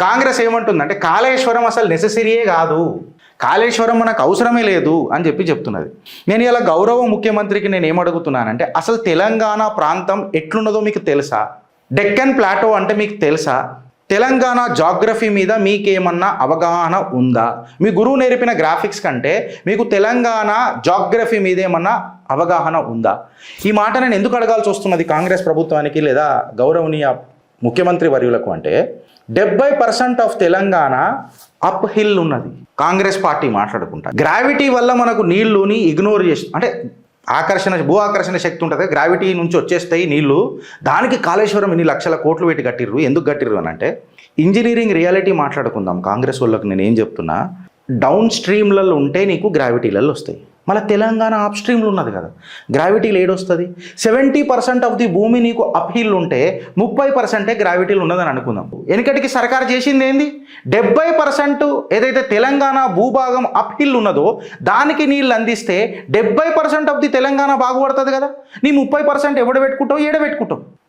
కాంగ్రెస్ ఏమంటుందంటే కాళేశ్వరం అసలు నెసెసరీయే కాదు, కాళేశ్వరం మనకు అవసరమే లేదు అని చెప్తున్నది. నేను ఇలా గౌరవ ముఖ్యమంత్రికి నేను ఏమడుగుతున్నానంటే అసలు తెలంగాణ ప్రాంతం ఎట్లున్నదో మీకు తెలుసా? డెక్కన్ ప్లాటో అంటే మీకు తెలుసా? తెలంగాణ జాగ్రఫీ మీద మీకేమన్నా అవగాహన ఉందా? మీ గురువు నేర్పిన గ్రాఫిక్స్ కంటే మీకు తెలంగాణ జాగ్రఫీ మీద ఏమన్నా అవగాహన ఉందా? ఈ మాట నేను ఎందుకు అడగాల్సి వస్తున్నది కాంగ్రెస్ ప్రభుత్వానికి లేదా గౌరవనీయ ముఖ్యమంత్రి వర్యులకు అంటే 70% ఆఫ్ తెలంగాణ అప్ హిల్ ఉన్నది. కాంగ్రెస్ పార్టీ మాట్లాడుకుంటా గ్రావిటీ వల్ల మనకు నీళ్ళుని ఇగ్నోర్ చేసి అంటే భూ ఆకర్షణ శక్తి ఉంటుంది, గ్రావిటీ నుంచి వచ్చేస్తాయి నీళ్లు, దానికి కాళేశ్వరం ఇన్ని లక్షల కోట్లు పెట్టి కట్టిర్రు. ఎందుకు కట్టిర్రు అని అంటే ఇంజనీరింగ్ రియాలిటీ మాట్లాడుకుందాం. కాంగ్రెస్ వాళ్ళకి నేను ఏం చెప్తున్నా, డౌన్ స్ట్రీమ్లలో ఉంటే నీకు గ్రావిటీలలో వస్తాయి. మళ్ళీ తెలంగాణ అప్ స్ట్రీమ్లు ఉన్నది కదా, గ్రావిటీలు ఏడొస్తుంది? 70% ఆఫ్ ది భూమి నీకు అప్ హిల్ ఉంటే 30% గ్రావిటీలు ఉన్నదని అనుకుందాం. వెనకటికి సర్కారు చేసింది ఏంది? 70% ఏదైతే తెలంగాణ భూభాగం అప్ హిల్ ఉన్నదో దానికి నీళ్ళు అందిస్తే 70% ఆఫ్ ది తెలంగాణ బాగుపడుతుంది కదా. నీ 30% ఎవడ పెట్టుకుంటావు, ఏడ పెట్టుకుంటావు?